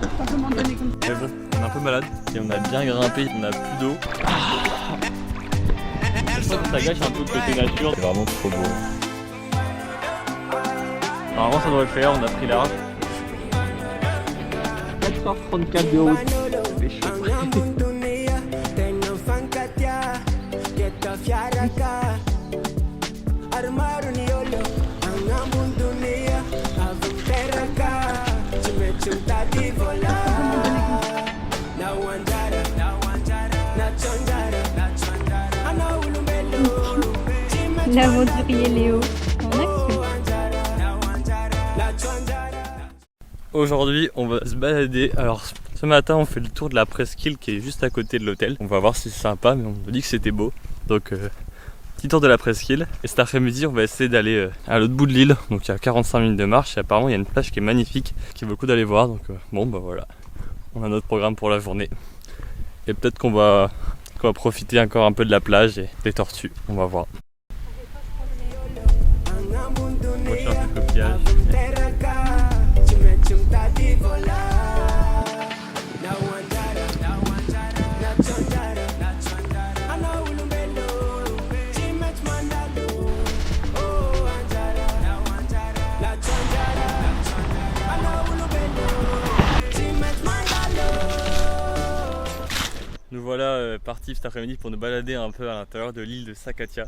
Mais bon, on est un peu malade et on a bien grimpé, on a plus d'eau. Je pense que ça gâche un peu le côté nature. C'est vraiment trop beau. Normalement ça devrait le faire, on a pris large. 4h34 de route. C'est chaud. L'aventurier Léo en action. Aujourd'hui on va se balader. Alors ce matin on fait le tour de la presqu'île qui est juste à côté de l'hôtel. On va voir si c'est sympa, mais on nous dit que c'était beau. Donc petit tour de la presqu'île. Et cet après-midi on va essayer d'aller à l'autre bout de l'île. Donc il y a 45 minutes de marche et apparemment il y a une plage qui est magnifique, qui vaut le coup d'aller voir. Donc bon bah voilà, on a notre programme pour la journée. Et peut-être qu'on va profiter encore un peu de la plage et des tortues. On va voir. Moi je suis un peu coquillage. Nous voilà partis cet après-midi pour nous balader un peu à l'intérieur de l'île de Sakattia.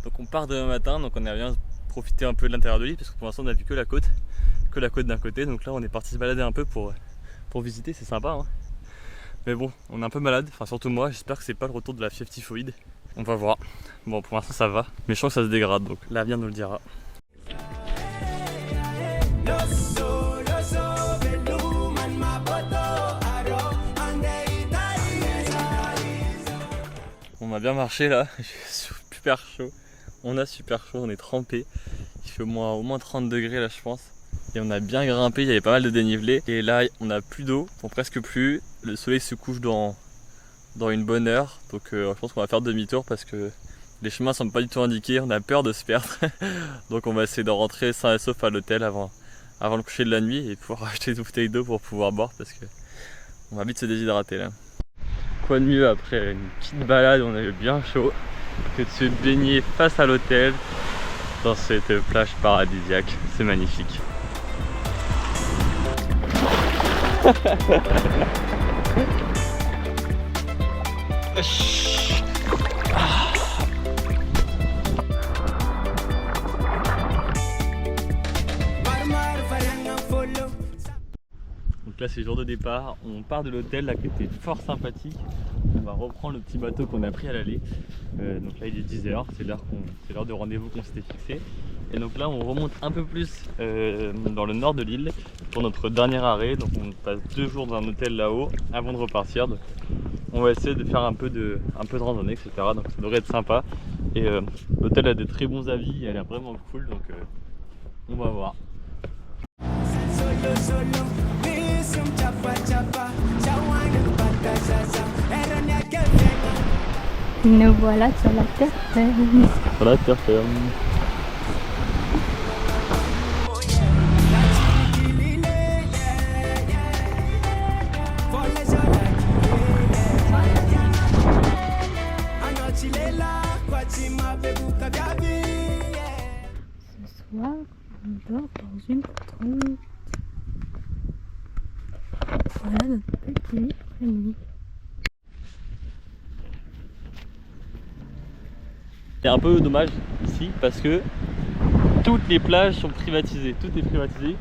Donc on part demain matin, donc on aimerait bien profiter un peu de l'intérieur de l'île parce que pour l'instant on n'a vu que la côte d'un côté. Donc là on est parti se balader un peu pour visiter, c'est sympa hein. Mais bon, on est un peu malade, enfin surtout moi, j'espère que c'est pas le retour de la fièvre typhoïde. On va voir. Bon pour l'instant ça va, mais je sens que ça se dégrade, donc l'avenir nous le dira. On a bien marché là, j'ai super chaud. On a super chaud, on est trempé. Il fait au moins 30 degrés là je pense. Et on a bien grimpé, il y avait pas mal de dénivelé. Et là on a plus d'eau, bon, presque plus. Le soleil se couche dans une bonne heure. Donc je pense qu'on va faire demi-tour parce que les chemins sont pas du tout indiqués. On a peur de se perdre. Donc on va essayer de rentrer sain et sauf à l'hôtel avant le coucher de la nuit et pouvoir acheter des bouteilles d'eau pour pouvoir boire parce que on va vite se déshydrater là. Quoi de mieux après une petite balade, on a eu bien chaud, que de se baigner face à l'hôtel dans cette plage paradisiaque, c'est magnifique. Donc là c'est le jour de départ, on part de l'hôtel là qui était fort sympathique. On va reprendre le petit bateau qu'on a pris à l'aller. Donc là il est 10h, c'est l'heure de rendez-vous qu'on s'était fixé. Et donc là on remonte un peu plus dans le nord de l'île pour notre dernier arrêt. Donc on passe 2 jours dans un hôtel là-haut avant de repartir. Donc on va essayer de faire un peu de randonnée, etc. Donc ça devrait être sympa. Et l'hôtel a de très bons avis, elle est vraiment cool, donc on va voir. Nous voilà sur la terre ferme. Sur la terre ferme. Ce soir, on dort dans une trompe. Voilà notre petit après-midi. C'est un peu dommage ici parce que toutes les plages sont privatisées, tout est privatisé.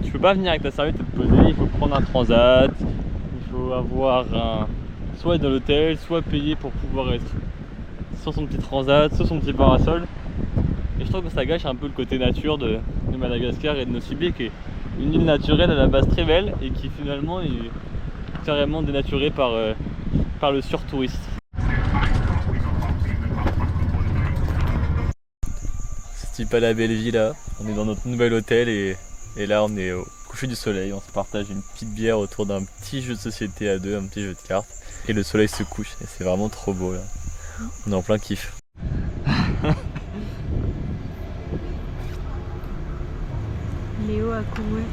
Tu peux pas venir avec ta serviette et te poser, il faut prendre un transat, il faut avoir soit être dans l'hôtel, soit payer pour pouvoir être sur son petit transat, sur son petit parasol. Et je trouve que ça gâche un peu le côté nature de Madagascar et de Nosy qui est une île naturelle à la base très belle et qui finalement est carrément dénaturée par le surtouriste. C'est pas la belle vie là, on est dans notre nouvel hôtel et là on est au coucher du soleil, on se partage une petite bière autour d'un petit jeu de société à deux, un petit jeu de cartes et le soleil se couche et c'est vraiment trop beau là, on est en plein kiff. Léo a couru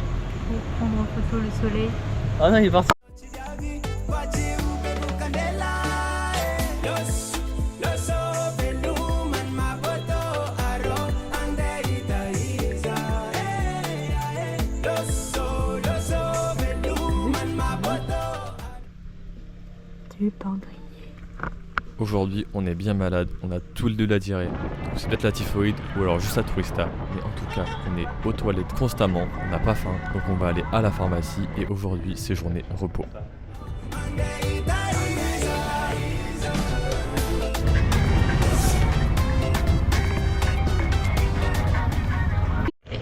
pour prendre en photo le soleil Ah non, il est parti. Du pendrier. Aujourd'hui, on est bien malade, on a tous les deux la diarrhée. Donc c'est peut-être la typhoïde ou alors juste la tourista. Mais en tout cas, on est aux toilettes constamment, on n'a pas faim, donc on va aller à la pharmacie. Et aujourd'hui, c'est journée repos.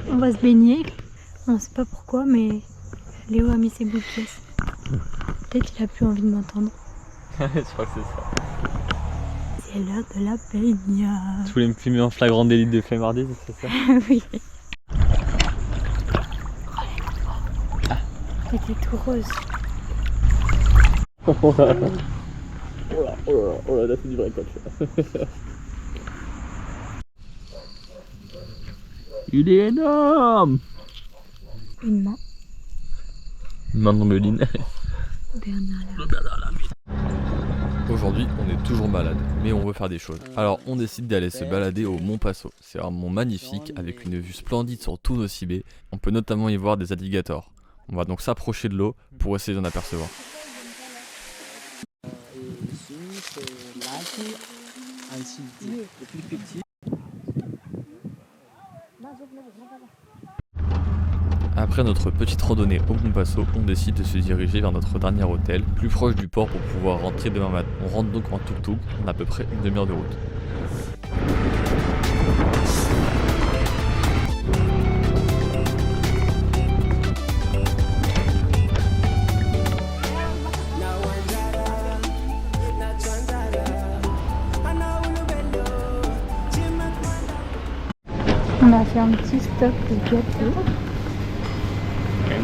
On va se baigner. On sait pas pourquoi, mais Léo a mis ses boules de pièces. Peut-être qu'il a plus envie de m'entendre. Je crois que c'est ça. C'est l'heure de la baignade. Tu voulais me filmer en flagrant délit de flemmardise, c'est ça? Oui. C'était tout rose. Oh là là, c'est du vrai coach. Il est énorme! Une main. Une main de Meline. Bernard Lamie. Aujourd'hui, on est toujours malade, mais on veut faire des choses. Alors, on décide d'aller se balader au Mont Passo. C'est un mont magnifique avec une vue splendide sur tout Nocibé. On peut notamment y voir des alligators. On va donc s'approcher de l'eau pour essayer d'en apercevoir. Ici, c'est lac, ainsi le plus petit. Après notre petite randonnée au Mont Passo, on décide de se diriger vers notre dernier hôtel, plus proche du port pour pouvoir rentrer demain matin. On rentre donc en tuk-tuk, on a à peu près une demi-heure de route. On a fait un petit stop de gâteau.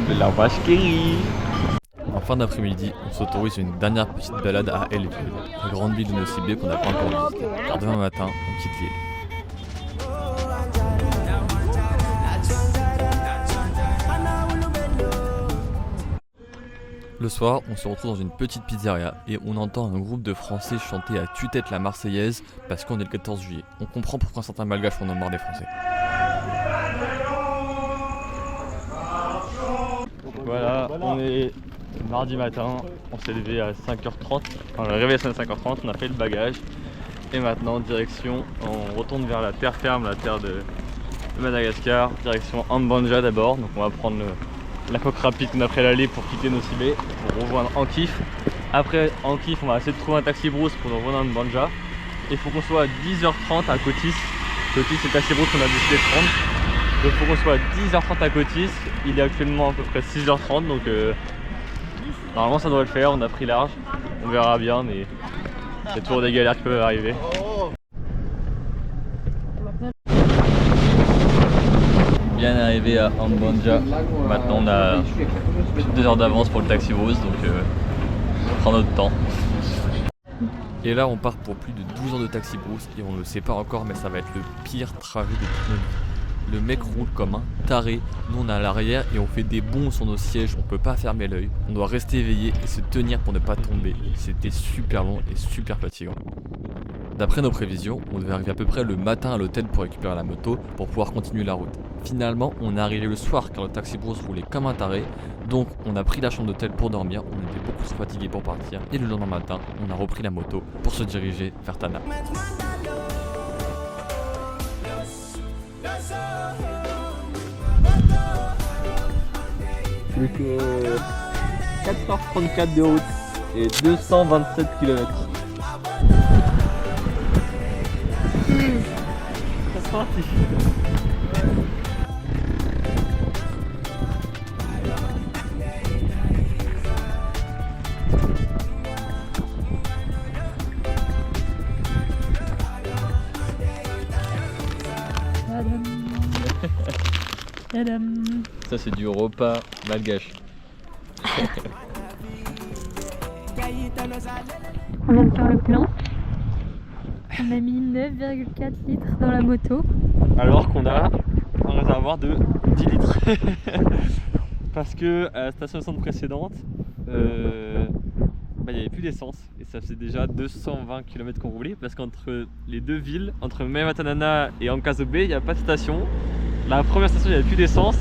De la vache qui rit. En fin d'après-midi, on s'autorise une dernière petite balade à Elville, la grande ville de Nocibé qu'on n'a pas encore visitée. Car demain matin, on quitte l'île. Le soir, on se retrouve dans une petite pizzeria et on entend un groupe de Français chanter à tue-tête la Marseillaise parce qu'on est le 14 juillet. On comprend pourquoi certains malgaches en ont marre des Français. Voilà, on est mardi matin, on s'est levé à 5h30, enfin le réveil à 5h30, on a fait le bagage et maintenant direction, on retourne vers la terre ferme, la terre de Madagascar, direction Ambanja d'abord, donc on va prendre la coque rapide qu'on a pris à l'aller pour quitter Nocibé, pour rejoindre Ankif. Après Ankif, on va essayer de trouver un taxi brousse pour nous rejoindre Ambanja. Et il faut qu'on soit à 10h30 à Kotis. Kotis c'est le taxi brousse qu'on a décidé de prendre. Donc il faut qu'on soit à 10h30 à Kotis. Il est actuellement à peu près 6h30, donc normalement ça devrait le faire. On a pris large, on verra bien, mais il y a toujours des galères qui peuvent arriver. Bien arrivé à Ambanja. Maintenant on a plus de 2 heures d'avance pour le taxi rose, donc on prend notre temps. Et là on part pour plus de 12 ans de taxi brousse et on ne le sait pas encore, mais ça va être le pire trajet de toute notre vie. Le mec roule comme un taré, nous on est à l'arrière et on fait des bonds sur nos sièges, on peut pas fermer l'œil, on doit rester éveillé et se tenir pour ne pas tomber. C'était super long et super fatigant. D'après nos prévisions, on devait arriver à peu près le matin à l'hôtel pour récupérer la moto pour pouvoir continuer la route. Finalement, on est arrivé le soir car le taxi brousse roulait comme un taré, donc on a pris la chambre d'hôtel pour dormir, on était beaucoup trop fatigués pour partir et le lendemain matin, on a repris la moto pour se diriger vers Tana. Plus que 4h34 de route et 227 km. C'est parti. Tadam. Ça c'est du repas malgache. On vient de faire le plein. On a mis 9,4 litres dans la moto. Alors qu'on a un réservoir de 10 litres. parce que à la station essence précédente, il n'y avait plus d'essence et ça faisait déjà 220 km qu'on roulait parce qu'entre les deux villes, entre Maimatanana et Ankazobe, il n'y a pas de station. La première station, il n'y avait plus d'essence.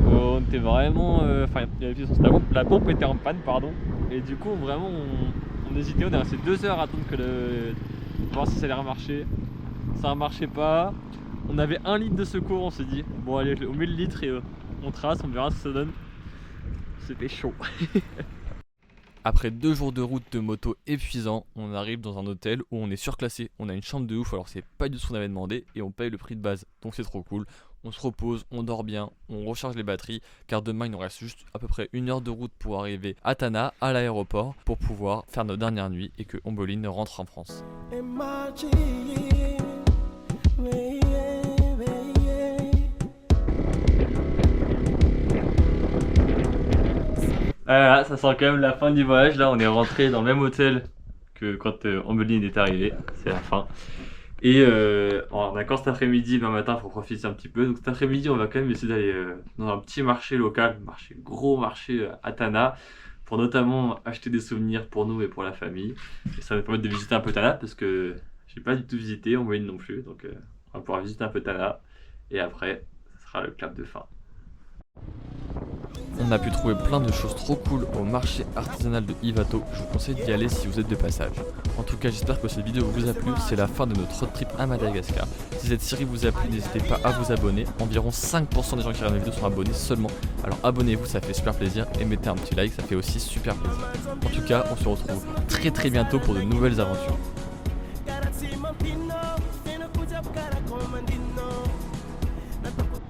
On était vraiment. Enfin, il y avait plus d'essence. La pompe était en panne, pardon. Et du coup, vraiment, on hésitait. On est resté 2 heures à attendre voir si ça allait remarcher. Ça ne marchait pas. On avait 1 litre de secours. On s'est dit, bon, allez, on met le litre et on trace, on verra ce que ça donne. C'était chaud. Après 2 jours de route de moto épuisant, on arrive dans un hôtel où on est surclassé. On a une chambre de ouf, alors c'est pas du tout ce qu'on avait demandé et on paye le prix de base, donc c'est trop cool. On se repose, on dort bien, on recharge les batteries car demain il nous reste juste à peu près 1 heure de route pour arriver à Tana, à l'aéroport, pour pouvoir faire notre dernière nuit et que Omboline rentre en France. Voilà, ça sent quand même la fin du voyage. Là, on est rentré dans le même hôtel que quand Omboline est arrivée. C'est la fin. Et on a encore cet après-midi, demain matin, il faut profiter un petit peu. Donc cet après-midi, on va quand même essayer d'aller dans un petit marché local, gros marché à Tana, pour notamment acheter des souvenirs pour nous et pour la famille. Et ça va nous permettre de visiter un peu Tana parce que j'ai pas du tout visité, Omboline non plus. Donc on va pouvoir visiter un peu Tana. Et après, ça sera le clap de fin. On a pu trouver plein de choses trop cool au marché artisanal de Ivato. Je vous conseille d'y aller si vous êtes de passage. En tout cas, j'espère que cette vidéo vous a plu. C'est la fin de notre road trip à Madagascar. Si cette série vous a plu, n'hésitez pas à vous abonner. Environ 5% des gens qui regardent mes vidéos sont abonnés seulement. Alors abonnez-vous, ça fait super plaisir. Et mettez un petit like, ça fait aussi super plaisir. En tout cas, on se retrouve très bientôt pour de nouvelles aventures.